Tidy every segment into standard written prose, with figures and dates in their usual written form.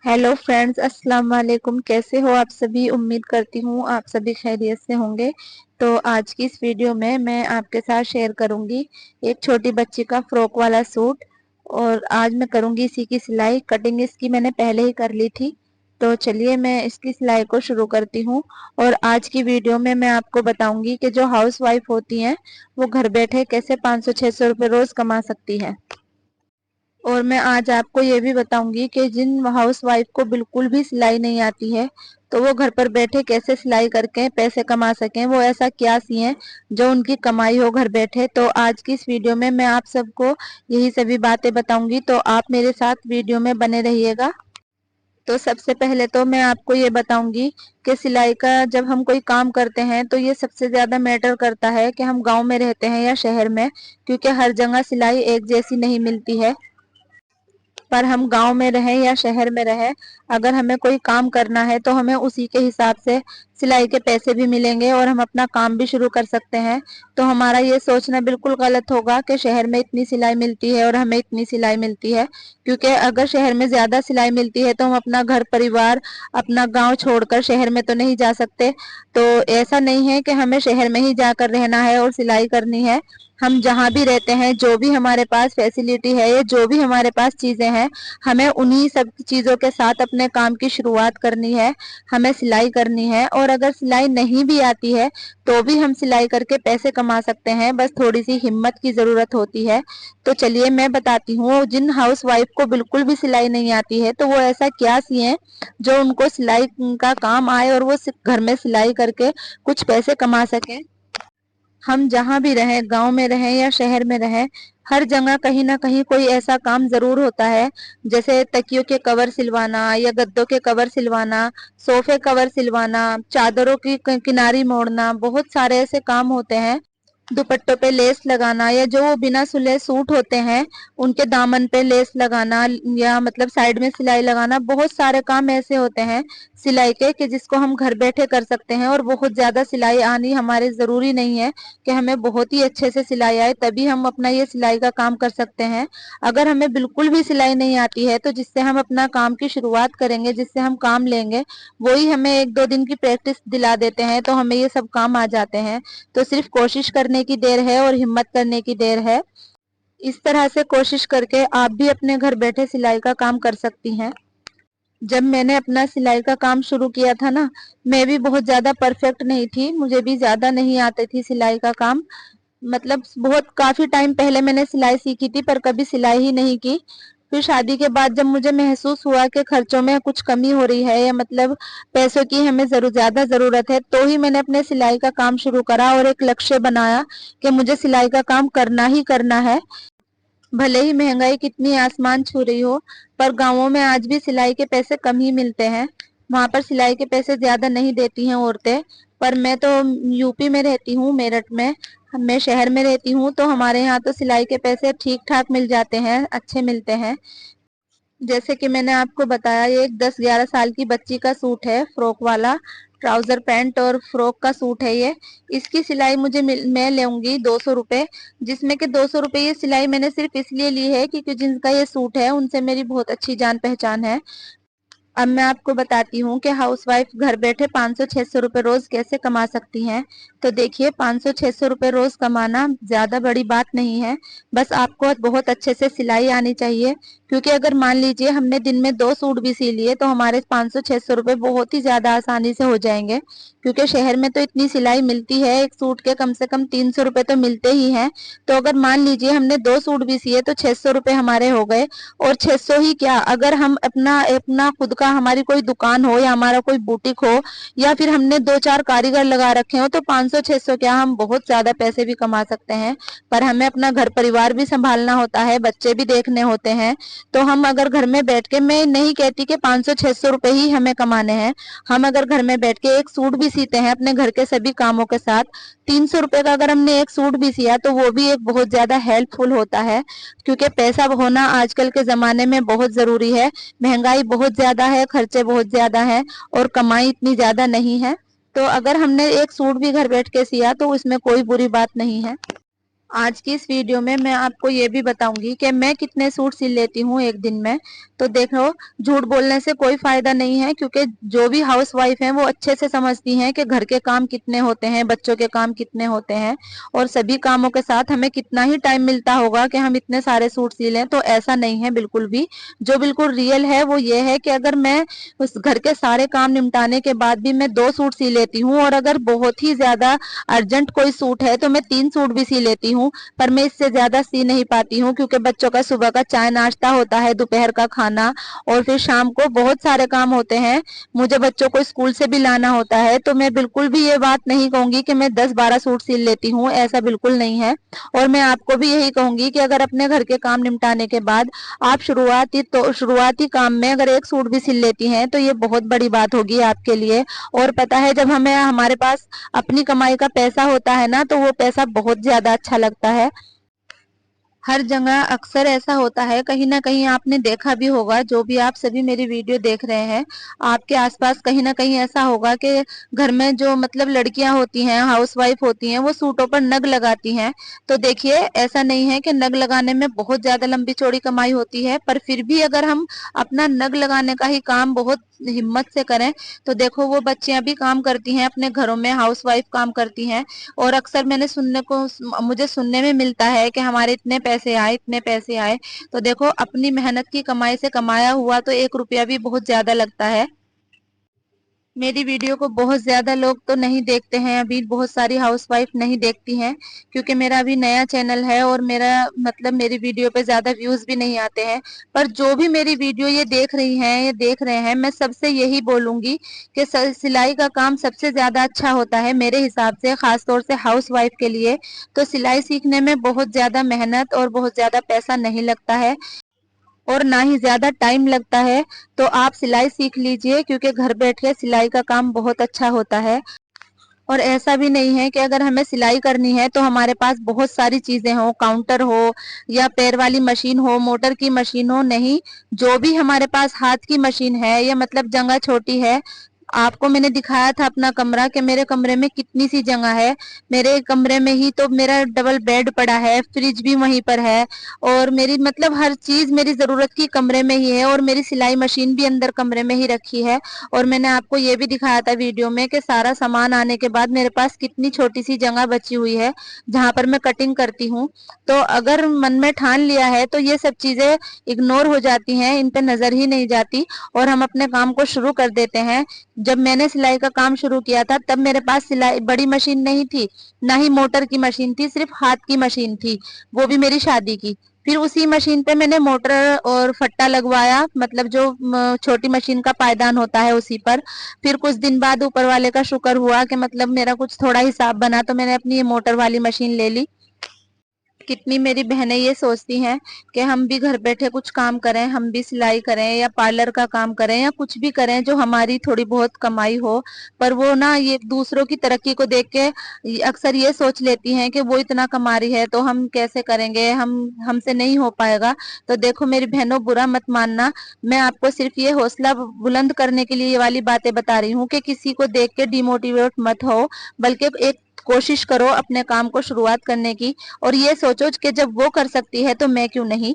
Hello friends, अस्सलाम वालेकुम। कैसे हो आप सभी? उम्मीद करती हूँ आप सभी खैरियत से होंगे। तो आज की इस वीडियो में मैं आपके साथ शेयर करूंगी एक छोटी बच्ची का फ्रॉक वाला सूट। और आज मैं करूंगी इसी की सिलाई। कटिंग इसकी मैंने पहले ही कर ली थी। तो चलिए मैं इसकी सिलाई को शुरू करती हूँ। और आज की वीडियो में मैं आपको बताऊंगी कि जो हाउस वाइफ होती हैं वो घर बैठे कैसे 500-600 रुपये रोज कमा सकती है। और मैं आज आपको ये भी बताऊंगी कि जिन हाउस वाइफ को बिल्कुल भी सिलाई नहीं आती है तो वो घर पर बैठे कैसे सिलाई करके पैसे कमा सकें। वो ऐसा क्या सिए जो उनकी कमाई हो घर बैठे। तो आज की इस वीडियो में मैं आप सबको यही सभी बातें बताऊंगी, तो आप मेरे साथ वीडियो में बने रहिएगा। तो सबसे पहले तो मैं आपको ये बताऊंगी कि सिलाई का जब हम कोई काम करते हैं तो ये सबसे ज्यादा मैटर करता है कि हम गांव में रहते हैं या शहर में, क्योंकि हर जगह सिलाई एक जैसी नहीं मिलती है। पर हम गांव में रहें या शहर में रहें, अगर हमें कोई काम करना है तो हमें उसी के हिसाब से सिलाई के पैसे भी मिलेंगे और हम अपना काम भी शुरू कर सकते हैं। तो हमारा ये सोचना बिल्कुल गलत होगा कि शहर में इतनी सिलाई मिलती है और हमें इतनी सिलाई मिलती है, क्योंकि अगर शहर में ज्यादा सिलाई मिलती है तो हम अपना घर परिवार, अपना गांव छोड़कर शहर में तो नहीं जा सकते। तो ऐसा नहीं है कि हमें शहर में ही जाकर रहना है और सिलाई करनी है। हम जहाँ भी रहते हैं, जो भी हमारे पास फैसिलिटी है या जो भी हमारे पास चीजें हैं, हमें उन्हीं सब चीजों के साथ अपने काम की शुरुआत करनी है। हमें सिलाई करनी है, और अगर सिलाई नहीं भी आती है तो भी हम सिलाई करके पैसे कमा सकते हैं। बस थोड़ी सी हिम्मत की जरूरत होती है। तो चलिए मैं बताती हूँ, जिन हाउस वाइफ को बिल्कुल भी सिलाई नहीं आती है तो वो ऐसा क्या सिए जो उनको सिलाई का काम आए और वो घर में सिलाई करके कुछ पैसे कमा सके। हम जहाँ भी रहें, गांव में रहें या शहर में रहें, हर जगह कहीं ना कहीं कोई ऐसा काम जरूर होता है। जैसे तकियों के कवर सिलवाना या गद्दों के कवर सिलवाना, सोफे कवर सिलवाना, चादरों की किनारी मोड़ना, बहुत सारे ऐसे काम होते हैं। दुपट्टों पे लेस लगाना, या जो बिना सिले सूट होते हैं उनके दामन पे लेस लगाना, या मतलब साइड में सिलाई लगाना, बहुत सारे काम ऐसे होते हैं सिलाई के कि जिसको हम घर बैठे कर सकते हैं। और बहुत ज्यादा सिलाई आनी हमारे जरूरी नहीं है कि हमें बहुत ही अच्छे से सिलाई आए तभी हम अपना ये सिलाई का काम कर सकते हैं। अगर हमें बिल्कुल भी सिलाई नहीं आती है तो जिससे हम अपना काम की शुरुआत करेंगे, जिससे हम काम लेंगे, वही हमें 1-2 दिन की प्रैक्टिस दिला देते हैं तो हमें ये सब काम आ जाते हैं। तो सिर्फ कोशिश करने की देर है और हिम्मत करने की देर है। इस तरह से कोशिश करके आप भी अपने घर बैठे सिलाई का काम कर सकती हैं। जब मैंने अपना सिलाई का काम शुरू किया था ना, मैं भी बहुत ज्यादा परफेक्ट नहीं थी, मुझे भी ज्यादा नहीं आती थी सिलाई का काम। मतलब बहुत काफी टाइम पहले मैंने सिलाई सीखी थी पर कभी सिलाई ही नहीं की। फिर शादी के बाद जब मुझे महसूस हुआ कि खर्चों में कुछ कमी हो रही है, या मतलब पैसों की हमें ज्यादा जरूरत है, तो ही मैंने अपने सिलाई का काम शुरू करा और एक लक्ष्य बनाया कि मुझे सिलाई का काम करना ही करना है। भले ही महंगाई कितनी आसमान छू रही हो, पर गांवों में आज भी सिलाई के पैसे कम ही मिलते हैं। वहां पर सिलाई के पैसे ज्यादा नहीं देती हैं औरतें। पर मैं तो यूपी में रहती हूँ, मेरठ में। मैं शहर में रहती हूँ तो हमारे यहाँ तो सिलाई के पैसे ठीक ठाक मिल जाते हैं, अच्छे मिलते हैं। जैसे कि मैंने आपको बताया, ये एक 10-11 साल की बच्ची का सूट है, फ्रॉक वाला। ट्राउजर पैंट और फ्रॉक का सूट है ये। इसकी सिलाई मैं लूंगी 200 रुपए। जिसमें कि 200 रुपए ये सिलाई मैंने सिर्फ इसलिए ली है क्योंकि जिनका ये सूट है उनसे मेरी बहुत अच्छी जान पहचान है। अब मैं आपको बताती हूँ कि हाउसवाइफ घर बैठे 500-600 रुपए रोज कैसे कमा सकती हैं। तो देखिए, 500-600 रुपए रोज कमाना ज्यादा बड़ी बात नहीं है। बस आपको बहुत अच्छे से सिलाई आनी चाहिए। क्योंकि अगर मान लीजिए हमने दिन में 2 सूट भी सी लिए तो हमारे 500-600 रुपए बहुत ही ज्यादा आसानी से हो जाएंगे। क्योंकि शहर में तो इतनी सिलाई मिलती है, एक सूट के कम से कम 300 रुपए तो मिलते ही हैं। तो अगर मान लीजिए हमने 2 सूट भी सिए तो 600 रुपए हमारे हो गए। और 600 ही क्या, अगर हम अपना अपना खुद का, हमारी कोई दुकान हो या हमारा कोई बुटीक हो, या फिर हमने 2-4 कारीगर लगा रखे हो, तो 500-600 क्या, हम बहुत ज्यादा पैसे भी कमा सकते हैं। पर हमें अपना घर परिवार भी संभालना होता है, बच्चे भी देखने होते हैं। तो हम अगर घर में बैठ के, मैं नहीं कहती कि 500-600 रुपए ही हमें कमाने हैं। हम अगर घर में बैठ के एक सूट भी सीते हैं अपने घर के सभी कामों के साथ, 300 रुपए का अगर हमने एक सूट भी सिया तो वो भी एक बहुत ज्यादा हेल्पफुल होता है। क्योंकि पैसा होना आजकल के जमाने में बहुत जरूरी है। महंगाई बहुत ज्यादा है, खर्चे बहुत ज्यादा है, और कमाई इतनी ज्यादा नहीं है। तो अगर हमने एक सूट भी घर बैठ के सिया तो उसमें कोई बुरी बात नहीं है। आज की इस वीडियो में मैं आपको ये भी बताऊंगी कि मैं कितने सूट सिल लेती हूँ एक दिन में। तो देखो, झूठ बोलने से कोई फायदा नहीं है, क्योंकि जो भी हाउस वाइफ हैं वो अच्छे से समझती हैं कि घर के काम कितने होते हैं, बच्चों के काम कितने होते हैं, और सभी कामों के साथ हमें कितना ही टाइम मिलता होगा कि हम इतने सारे सूट सी लें। तो ऐसा नहीं है बिल्कुल भी। जो बिल्कुल रियल है वो ये है कि अगर मैं उस घर के सारे काम निपटाने के बाद भी मैं 2 सूट सी लेती हूँ, और अगर बहुत ही ज्यादा अर्जेंट कोई सूट है तो मैं 3 सूट भी सी लेती हूँ। पर मैं इससे ज्यादा सी नहीं पाती हूँ, क्योंकि बच्चों का सुबह का चाय नाश्ता होता है, दोपहर का खाना, और फिर शाम को बहुत सारे काम होते हैं। मुझे बच्चों को स्कूल से भी लाना होता है। तो मैं बिल्कुल भी ये बात नहीं कहूंगी कि मैं 10-12 सूट सिल लेती हूँ, ऐसा बिल्कुल नहीं है। और मैं आपको भी यही कहूंगी कि अगर अपने घर के काम निपटाने के बाद आप शुरुआती काम में अगर 1 सूट भी सिल लेती हैं तो ये बहुत बड़ी बात होगी आपके लिए। और पता है, जब हमें हमारे पास अपनी कमाई का पैसा होता है ना, तो वो पैसा बहुत ज्यादा अच्छा लगता है। हर जगह अक्सर ऐसा होता है, कहीं ना कहीं आपने देखा भी होगा, जो भी आप सभी मेरी वीडियो देख रहे हैं, आपके आसपास कहीं ना कहीं ऐसा होगा कि घर में जो मतलब लड़कियां होती हैं, हाउसवाइफ होती हैं, वो सूटों पर नग लगाती हैं। तो देखिए, ऐसा नहीं है कि नग लगाने में बहुत ज्यादा लंबी चौड़ी कमाई होती है, पर फिर भी अगर हम अपना नग लगाने का ही काम बहुत हिम्मत से करें, तो देखो वो बच्चियां भी काम करती हैं अपने घरों में, हाउसवाइफ काम करती हैं। और अक्सर मुझे सुनने में मिलता है कि हमारे इतने पैसे आए, इतने पैसे आए। तो देखो, अपनी मेहनत की कमाई से कमाया हुआ तो 1 रुपया भी बहुत ज्यादा लगता है। मेरी वीडियो को बहुत ज्यादा लोग तो नहीं देखते हैं, अभी बहुत सारी हाउसवाइफ नहीं देखती हैं, क्योंकि मेरा अभी नया चैनल है और मेरा मतलब मेरी वीडियो पे ज्यादा व्यूज भी नहीं आते हैं। पर जो भी मेरी वीडियो ये देख रही हैं, ये देख रहे हैं, मैं सबसे यही बोलूंगी कि सिलाई का काम सबसे ज्यादा अच्छा होता है मेरे हिसाब से, खासतौर से हाउसवाइफ के लिए। तो सिलाई सीखने में बहुत ज्यादा मेहनत और बहुत ज्यादा पैसा नहीं लगता है, और ना ही ज्यादा टाइम लगता है। तो आप सिलाई सीख लीजिए, क्योंकि घर बैठ के सिलाई का काम बहुत अच्छा होता है। और ऐसा भी नहीं है कि अगर हमें सिलाई करनी है तो हमारे पास बहुत सारी चीजें हो, काउंटर हो या पैर वाली मशीन हो, मोटर की मशीन हो, नहीं। जो भी हमारे पास हाथ की मशीन है, या मतलब जगह छोटी है, आपको मैंने दिखाया था अपना कमरा कि मेरे कमरे में कितनी सी जगह है। मेरे कमरे में ही तो मेरा डबल बेड पड़ा है, फ्रिज भी वहीं पर है, और मेरी मतलब हर चीज मेरी जरूरत की कमरे में ही है, और मेरी सिलाई मशीन भी अंदर कमरे में ही रखी है। और मैंने आपको ये भी दिखाया था वीडियो में कि सारा सामान आने के बाद मेरे पास कितनी छोटी सी जगह बची हुई है जहां पर मैं कटिंग करती हूँ। तो अगर मन में ठान लिया है तो ये सब चीजें इग्नोर हो जाती हैं, इन पे नजर ही नहीं जाती, और हम अपने काम को शुरू कर देते हैं। जब मैंने सिलाई का काम शुरू किया था तब मेरे पास सिलाई बड़ी मशीन नहीं थी, ना ही मोटर की मशीन थी, सिर्फ हाथ की मशीन थी, वो भी मेरी शादी की। फिर उसी मशीन पे मैंने मोटर और फट्टा लगवाया, मतलब जो छोटी मशीन का पायदान होता है उसी पर। फिर कुछ दिन बाद ऊपर वाले का शुक्र हुआ कि मतलब मेरा कुछ थोड़ा हिसाब बना, तो मैंने अपनी ये मोटर वाली मशीन ले ली। कितनी मेरी बहनें ये सोचती हैं कि हम भी घर बैठे कुछ काम करें, हम भी सिलाई करें या पार्लर का काम करें या कुछ भी करें जो हमारी थोड़ी बहुत कमाई हो। पर वो ना ये दूसरों की तरक्की को देख के अक्सर ये सोच लेती हैं कि वो इतना कमा रही है तो हम कैसे करेंगे, हमसे नहीं हो पाएगा। तो देखो मेरी बहनों, बुरा मत मानना, मैं आपको सिर्फ ये हौसला बुलंद करने के लिए ये वाली बातें बता रही हूँ कि किसी को देख के डिमोटिवेट मत हो, बल्कि एक कोशिश करो अपने काम को शुरुआत करने की। और ये सोचो कि जब वो कर सकती है तो मैं क्यों नहीं।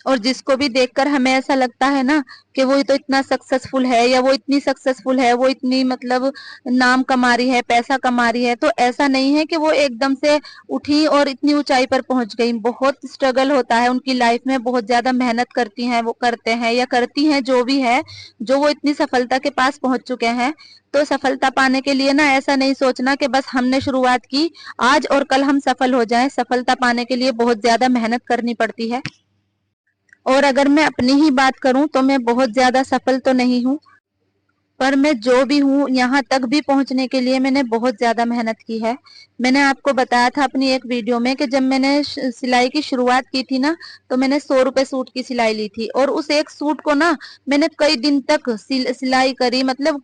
और जिसको भी देखकर हमें ऐसा लगता है ना कि वो तो इतना सक्सेसफुल है, या वो इतनी सक्सेसफुल है, वो इतनी मतलब नाम कमा रही है, पैसा कमा रही है, तो ऐसा नहीं है कि वो एकदम से उठी और इतनी ऊंचाई पर पहुंच गई। बहुत स्ट्रगल होता है उनकी लाइफ में, बहुत ज्यादा मेहनत करती हैं, वो करते हैं या करती हैं जो भी है, जो वो इतनी सफलता के पास पहुंच चुके हैं। तो सफलता पाने के लिए ना ऐसा नहीं सोचना कि बस हमने शुरुआत की आज और कल हम सफल हो जाएं। सफलता पाने के लिए बहुत ज्यादा मेहनत करनी पड़ती है। और अगर मैं अपनी ही बात करूं तो मैं बहुत ज्यादा सफल तो नहीं हूं, पर मैं जो भी हूँ यहाँ तक भी पहुंचने के लिए मैंने बहुत ज्यादा मेहनत की है। मैंने आपको बताया था अपनी एक वीडियो में कि जब मैंने सिलाई की शुरुआत की थी ना, तो मैंने 100 रुपए सूट की सिलाई ली थी, और उस एक सूट को ना मैंने कई दिन तक सिलाई करी, मतलब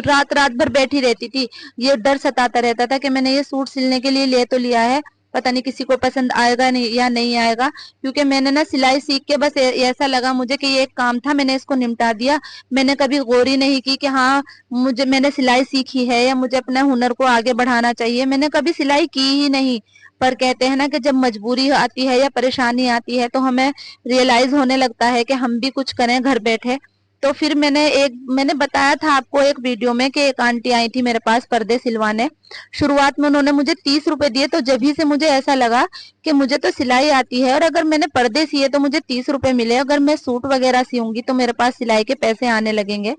रात रात भर बैठी रहती थी। ये डर सताता रहता था कि मैंने ये सूट सिलने के लिए ले तो लिया है, पता नहीं किसी को पसंद आएगा नहीं या नहीं आएगा। क्योंकि मैंने ना सिलाई सीख के बस ऐसा लगा मुझे कि ये एक काम था, मैंने इसको निपटा दिया। मैंने कभी गौर ही नहीं की कि हाँ, मैंने सिलाई सीखी है या मुझे अपना हुनर को आगे बढ़ाना चाहिए। मैंने कभी सिलाई की ही नहीं। पर कहते हैं ना कि जब मजबूरी आती है या परेशानी आती है तो हमें रियलाइज होने लगता है कि हम भी कुछ करें घर बैठे। तो फिर मैंने बताया था आपको एक वीडियो में कि एक आंटी आई थी मेरे पास पर्दे सिलवाने। शुरुआत में उन्होंने मुझे 30 रुपए दिए, तो जब ही से मुझे ऐसा लगा कि मुझे तो सिलाई आती है और अगर मैंने पर्दे सिए तो मुझे 30 रुपए मिले, अगर मैं सूट वगैरह सियूंगी तो मेरे पास सिलाई के पैसे आने लगेंगे।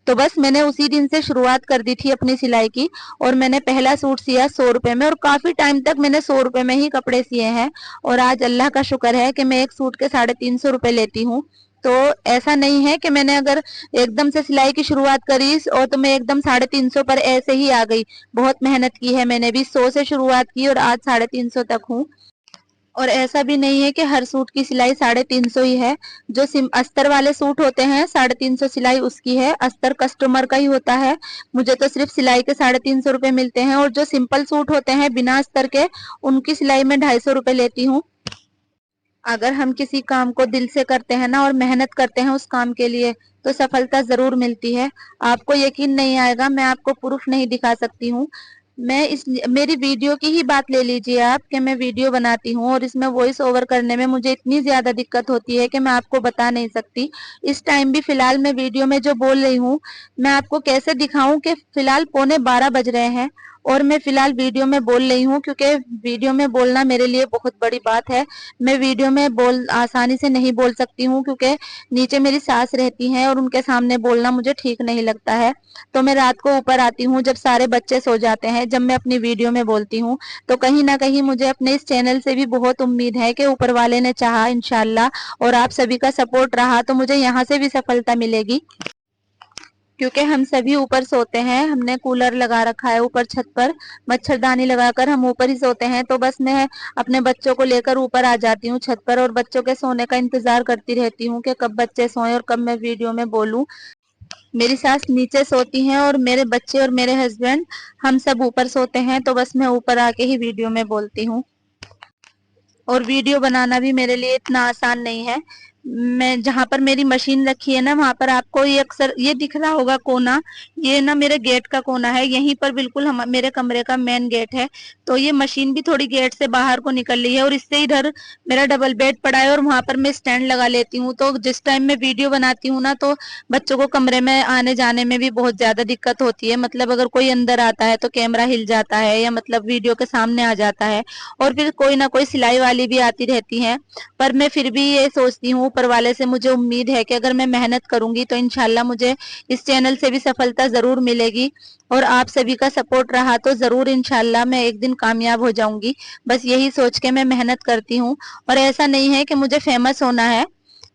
तो बस मैंने उसी दिन से शुरुआत कर दी थी अपनी सिलाई की, और मैंने पहला सूट सिया 100 रुपए में, और काफी टाइम तक मैंने 100 रुपए में ही कपड़े सिए हैं। और आज अल्लाह का शुक्र है कि मैं एक सूट के 350 रुपए लेती हूँ। तो ऐसा नहीं है कि मैंने अगर एकदम से सिलाई की शुरुआत करी और तो मैं एकदम 350 पर ऐसे ही आ गई। बहुत मेहनत की है मैंने भी, 100 से शुरुआत की और आज 350 तक हूँ। और ऐसा भी नहीं है कि हर सूट की सिलाई 350 ही है। जो अस्तर वाले सूट होते हैं 350 सिलाई उसकी है, अस्तर कस्टमर का ही होता है। मुझे तो सिर्फ सिलाई के 350 रुपए मिलते हैं, और जो सिंपल सूट होते हैं बिना अस्तर के उनकी सिलाई में 250 रुपए लेती हूँ। अगर हम किसी काम को दिल से करते हैं ना और मेहनत करते हैं उस काम के लिए, तो सफलता जरूर मिलती है। आपको यकीन नहीं आएगा, मैं आपको प्रूफ नहीं दिखा सकती हूँ। मेरी वीडियो की ही बात ले लीजिए आप, कि मैं वीडियो बनाती हूँ और इसमें वॉइस ओवर करने में मुझे इतनी ज्यादा दिक्कत होती है कि मैं आपको बता नहीं सकती। इस टाइम भी फिलहाल मैं वीडियो में जो बोल रही हूँ, मैं आपको कैसे दिखाऊं कि फिलहाल 11:15 बज रहे हैं और मैं फिलहाल वीडियो में बोल रही हूँ, क्योंकि वीडियो में बोलना मेरे लिए बहुत बड़ी बात है। मैं वीडियो में बोल आसानी से नहीं बोल सकती हूँ, क्योंकि नीचे मेरी सास रहती हैं और उनके सामने बोलना मुझे ठीक नहीं लगता है। तो मैं रात को ऊपर आती हूँ जब सारे बच्चे सो जाते हैं, जब मैं अपनी वीडियो में बोलती हूँ। तो कहीं ना कहीं मुझे अपने इस चैनल से भी बहुत उम्मीद है कि ऊपर वाले ने चाहा इंशाल्लाह, और आप सभी का सपोर्ट रहा तो मुझे यहाँ से भी सफलता मिलेगी। क्योंकि हम सभी ऊपर सोते हैं, हमने कूलर लगा रखा है ऊपर छत पर, मच्छरदानी लगाकर हम ऊपर ही सोते हैं। तो बस मैं अपने बच्चों को लेकर ऊपर आ जाती हूँ छत पर, और बच्चों के सोने का इंतजार करती रहती हूँ कि कब बच्चे सोएं और कब मैं वीडियो में बोलूं। मेरी सास नीचे सोती हैं और मेरे बच्चे और मेरे हस्बैंड हम सब ऊपर सोते हैं, तो बस मैं ऊपर आके ही वीडियो में बोलती हूँ। और वीडियो बनाना भी मेरे लिए इतना आसान नहीं है। मैं जहाँ पर मेरी मशीन रखी है ना, वहां पर आपको ये अक्सर ये दिख रहा होगा कोना, ये ना मेरे गेट का कोना है। यहीं पर बिल्कुल हम मेरे कमरे का मेन गेट है। तो ये मशीन भी थोड़ी गेट से बाहर को निकल रही है, और इससे इधर मेरा डबल बेड पड़ा है और वहां पर मैं स्टैंड लगा लेती हूँ। तो जिस टाइम मैं वीडियो बनाती हूँ ना, तो बच्चों को कमरे में आने जाने में भी बहुत ज्यादा दिक्कत होती है। मतलब अगर कोई अंदर आता है तो कैमरा हिल जाता है, या मतलब वीडियो के सामने आ जाता है। और फिर कोई ना कोई सिलाई वाली भी आती रहती है। पर मैं फिर भी ये सोचती हूँ, ऊपर वाले से मुझे उम्मीद है कि अगर मैं मेहनत करूंगी तो इंशाल्लाह मुझे इस चैनल से भी सफलता जरूर मिलेगी। और आप सभी का सपोर्ट रहा तो जरूर इंशाल्लाह मैं एक दिन कामयाब हो जाऊंगी। बस यही सोच के मैं मेहनत करती हूँ। और ऐसा नहीं है कि मुझे फेमस होना है,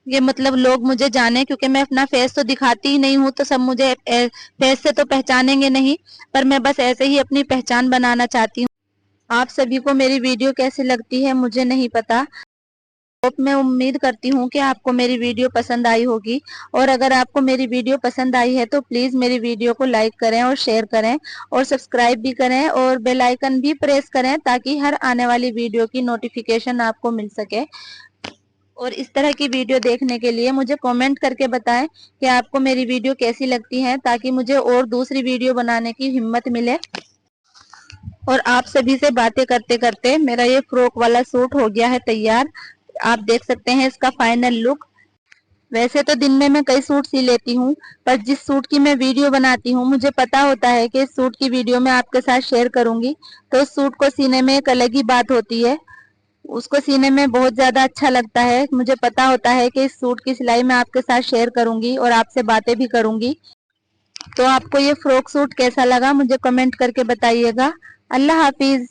ये मतलब लोग मुझे जाने, क्योंकि मैं अपना फेस तो दिखाती ही नहीं हूँ, तो सब मुझे फेस से तो पहचानेंगे नहीं। पर मैं बस ऐसे ही अपनी पहचान बनाना चाहती हूँ। आप सभी को मेरी वीडियो कैसी लगती है मुझे नहीं पता। तो मैं उम्मीद करती हूँ कि आपको मेरी वीडियो पसंद आई होगी। और अगर आपको मेरी वीडियो पसंद आई है तो प्लीज मेरी वीडियो को लाइक करें और शेयर करें, और सब्सक्राइब भी करें और बेल आइकन भी प्रेस करें, ताकि हर आने वाली वीडियो की नोटिफिकेशन आपको मिल सके। और इस तरह की वीडियो देखने के लिए मुझे कमेंट करके बताएं कि आपको मेरी वीडियो कैसी लगती है, ताकि मुझे और दूसरी वीडियो बनाने की हिम्मत मिले। और आप सभी से बातें करते करते मेरा ये फ्रॉक वाला सूट हो गया है तैयार। आप देख सकते हैं इसका फाइनल लुक। वैसे तो दिन में मैं कई सूट सी लेती हूँ, पर जिस सूट की मैं वीडियो बनाती हूँ मुझे पता होता है कि इस सूट की वीडियो मैं आपके साथ शेयर करूंगी, तो उस सूट को सीने में एक अलग ही बात होती है। उसको सीने में बहुत ज्यादा अच्छा लगता है। मुझे पता होता है कि इस सूट की सिलाई मैं आपके साथ शेयर करूंगी और आपसे बातें भी करूंगी। तो आपको ये फ्रॉक सूट कैसा लगा मुझे कमेंट करके बताइएगा। अल्लाह हाफिज।